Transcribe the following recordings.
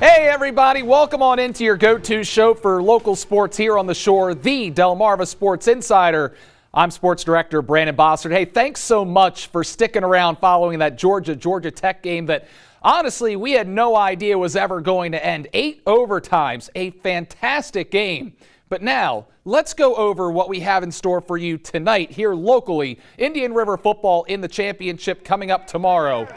Hey everybody, welcome on into your go-to show for local sports here on the shore, the Delmarva Sports Insider. I'm Sports Director Brandon Bossard. Hey, thanks so much for sticking around following that Georgia Tech game that honestly we had no idea was ever going to end. 8 overtimes, a fantastic game. But now, let's go over what we have in store for you tonight here locally. Indian River football in the championship coming up tomorrow.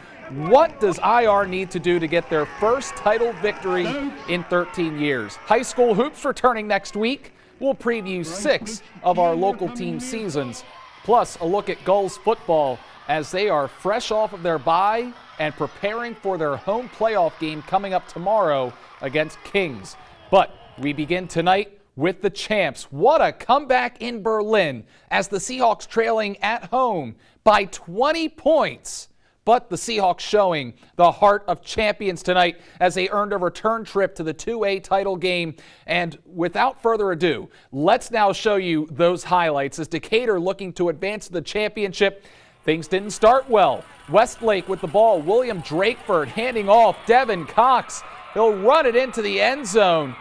What does IR need to do to get their first title victory in 13 years? High school hoops returning next week. We'll preview 6 of our local team seasons, plus a look at Gulls football as they are fresh off of their bye and preparing for their home playoff game coming up tomorrow against Kings. But we begin tonight with the champs. What a comeback in Berlin as the Seahawks trailing at home by 20 points. But the Seahawks showing the heart of champions tonight as they earned a return trip to the 2A title game. And without further ado, let's now show you those highlights as Decatur looking to advance to the championship. Things didn't start well. Westlake with the ball. William Drakeford handing off. Devin Cox. He'll run it into the end zone.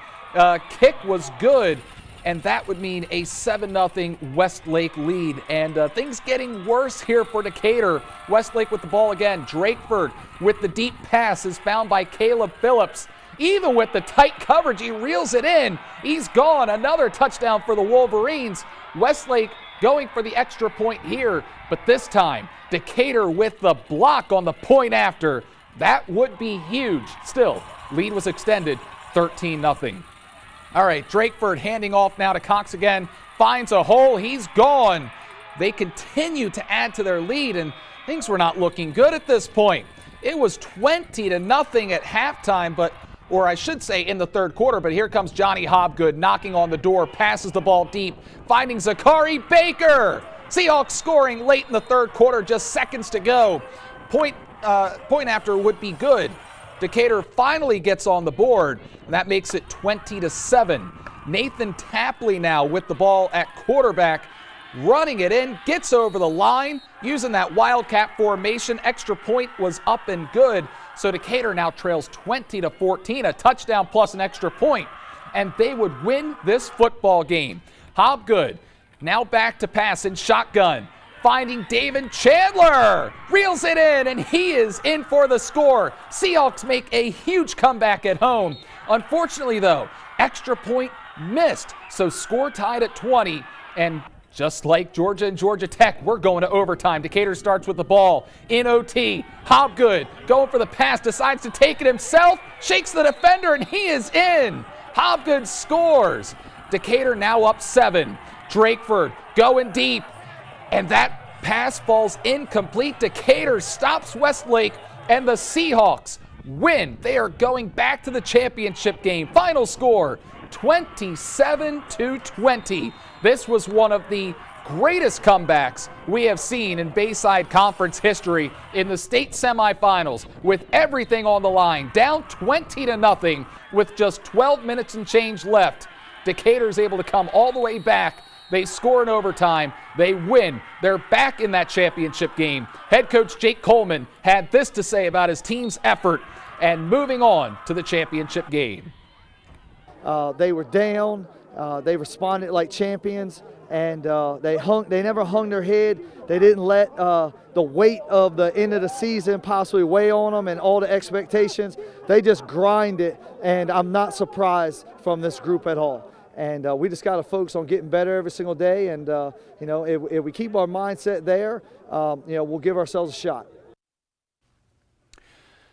Kick was good. And that would mean a 7-0 Westlake lead. And things getting worse here for Decatur. Westlake with the ball again. Drakeford with the deep pass is found by Caleb Phillips. Even with the tight coverage, he reels it in. He's gone. Another touchdown for the Wolverines. Westlake going for the extra point here. But this time, Decatur with the block on the point after. That would be huge. Still, lead was extended 13-0. All right, Drakeford handing off now to Cox again. Finds a hole. He's gone. They continue to add to their lead, and things were not looking good at this point. It was 20-0 at halftime, or I should say in the third quarter, but here comes Johnny Hobgood knocking on the door, passes the ball deep, finding Zachary Baker. Seahawks scoring late in the third quarter, just seconds to go. Point after would be good. Decatur finally gets on the board, and that makes it 20-7. Nathan Tapley now with the ball at quarterback, running it in, gets over the line, using that Wildcat formation. Extra point was up and good, so Decatur now trails 20-14, a touchdown plus an extra point, and they would win this football game. Hobgood now back to pass in shotgun. Finding David Chandler, reels it in, and he is in for the score. Seahawks make a huge comeback at home. Unfortunately, though, extra point missed, so score tied at 20, and just like Georgia and Georgia Tech, we're going to overtime. Decatur starts with the ball in OT. Hobgood going for the pass, decides to take it himself, shakes the defender, and he is in. Hobgood scores. Decatur now up 7. Drakeford going deep. And that pass falls incomplete. Decatur stops Westlake, and the Seahawks win. They are going back to the championship game. Final score, 27-20. This was one of the greatest comebacks we have seen in Bayside Conference history in the state semifinals, with everything on the line. Down 20-0 with just 12 minutes and change left. Decatur's able to come all the way back. They score in overtime. They win. They're back in that championship game. Head coach Jake Coleman had this to say about his team's effort and moving on to the championship game. They were down. They responded like champions, and they never hung their head. They didn't let the weight of the end of the season possibly weigh on them and all the expectations. They just grinded, and I'm not surprised from this group at all. And we just got to focus on getting better every single day. And, if we keep our mindset there, we'll give ourselves a shot.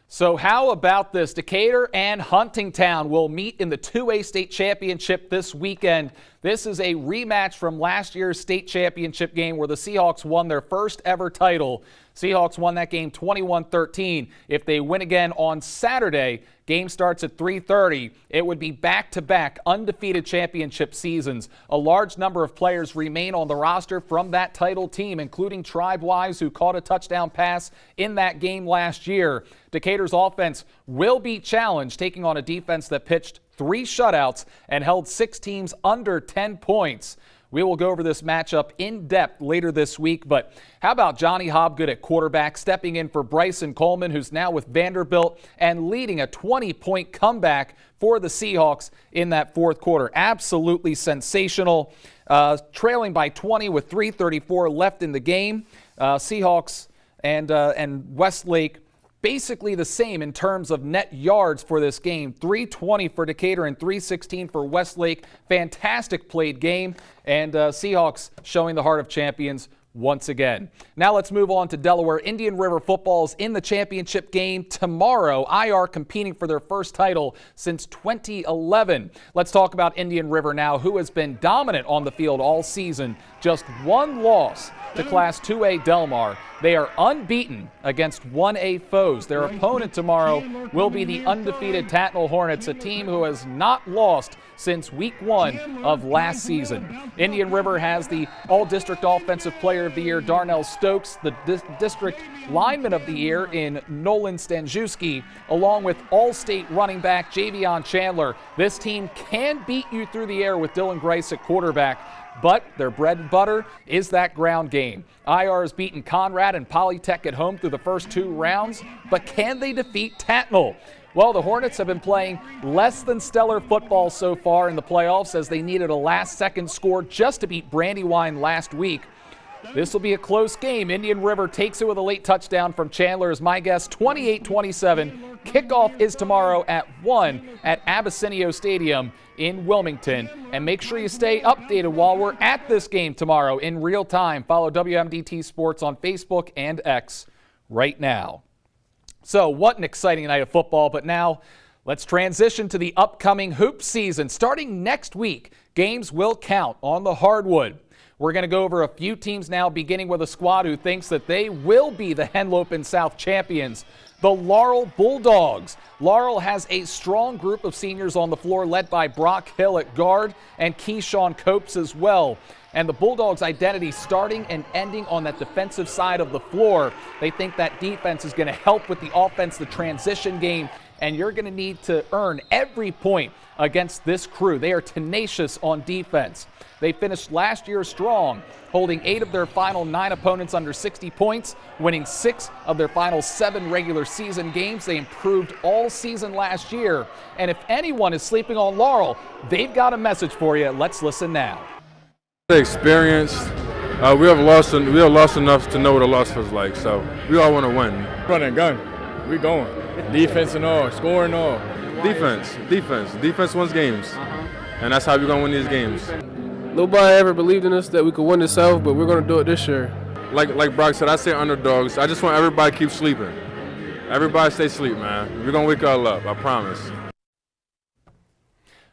So how about this? Decatur and Huntingtown will meet in the 2A state championship this weekend. This is a rematch from last year's state championship game where the Seahawks won their first ever title. Seahawks won that game 21-13. If they win again on Saturday, game starts at 3:30. It would be back-to-back undefeated championship seasons. A large number of players remain on the roster from that title team, including Tribe Wise, who caught a touchdown pass in that game last year. Decatur's offense will be challenged, taking on a defense that pitched 3 shutouts and held 6 teams under 10 points. We will go over this matchup in depth later this week, but how about Johnny Hobgood at quarterback, stepping in for Bryson Coleman, who's now with Vanderbilt, and leading a 20-point comeback for the Seahawks in that fourth quarter. Absolutely sensational. Trailing by 20 with 3:34 left in the game. Seahawks and Westlake basically the same in terms of net yards for this game. 320 for Decatur and 316 for Westlake. Fantastic played game, and Seahawks showing the heart of champions once again. Now let's move on to Delaware. Indian River football's in the championship game tomorrow. IR competing for their first title since 2011. Let's talk about Indian River now, who has been dominant on the field all season. Just one loss to Class 2A Delmar. They are unbeaten against 1A foes. Their opponent tomorrow will be the undefeated Tattnall Hornets, a team who has not lost since week 1 of last season. Indian River has the All-District Offensive Player of the Year, Darnell Stokes, the District Lineman of the Year in Nolan Stanjewski, along with All-State running back Javion Chandler. This team can beat you through the air with Dylan Grice at quarterback, but their bread and butter is that ground game. IR has beaten Conrad and Polytech at home through the first 2 rounds, but can they defeat Tattnall? Well, the Hornets have been playing less than stellar football so far in the playoffs, as they needed a last-second score just to beat Brandywine last week. This will be a close game. Indian River takes it with a late touchdown from Chandler, is my guess, 28-27. Kickoff is tomorrow at 1 at Abyssinia Stadium in Wilmington. And make sure you stay updated while we're at this game tomorrow in real time. Follow WMDT Sports on Facebook and X right now. So what an exciting night of football, but now let's transition to the upcoming hoop season. Starting next week, games will count on the hardwood. We're going to go over a few teams now, beginning with a squad who thinks that they will be the Henlopen South champions, the Laurel Bulldogs. Laurel has a strong group of seniors on the floor, led by Brock Hill at guard and Keyshawn Copes as well. And the Bulldogs' identity starting and ending on that defensive side of the floor. They think that defense is going to help with the offense, the transition game, and you're going to need to earn every point against this crew. They are tenacious on defense. They finished last year strong, holding 8 of their final 9 opponents under 60 points, winning 6 of their final 7 regular season games. They improved all season last year. And if anyone is sleeping on Laurel, they've got a message for you. Let's listen now. The experience, we have lost enough to know what a loss feels like, so we all want to win. Run and gun, we going. Defense and all, scoring all. Defense wins games, and that's how we're going to win these games. Nobody ever believed in us that we could win the South, but we're going to do it this year. Like Brock said, I say underdogs. I just want everybody to keep sleeping. Everybody stay asleep, man. We're going to wake y'all up, I promise.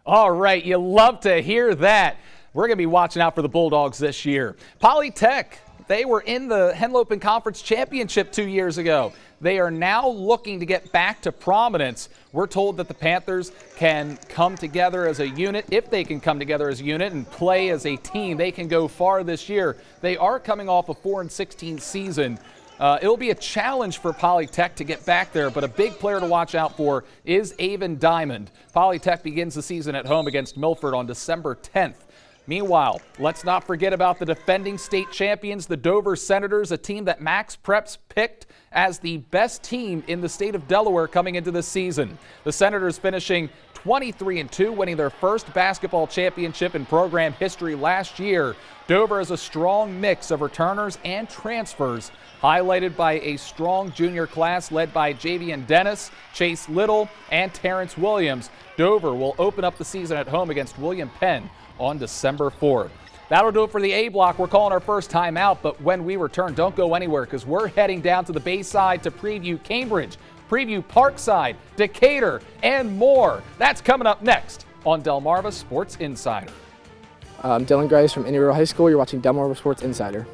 All right, you love to hear that. We're going to be watching out for the Bulldogs this year. Polytech, they were in the Henlopen Conference Championship 2 years ago. They are now looking to get back to prominence. We're told that the Panthers can come together as a unit. If they can come together as a unit and play as a team, they can go far this year. They are coming off a 4-16 season. It'll be a challenge for Polytech to get back there, but a big player to watch out for is Avon Diamond. Polytech begins the season at home against Milford on December 10th. Meanwhile, let's not forget about the defending state champions, the Dover Senators, a team that Max Preps picked as the best team in the state of Delaware coming into this season. The Senators finishing 23-2, winning their first basketball championship in program history last year. Dover is a strong mix of returners and transfers, highlighted by a strong junior class led by Javian Dennis, Chase Little, and Terrence Williams. Dover will open up the season at home against William Penn on December 4th. That'll do it for the A block. We're calling our first time out, but when we return, don't go anywhere, because we're heading down to the Bayside to preview Cambridge, preview Parkside, Decatur, and more. That's coming up next on Delmarva Sports Insider. I'm Dylan Grice from Indian River High School. You're watching Delmarva Sports Insider.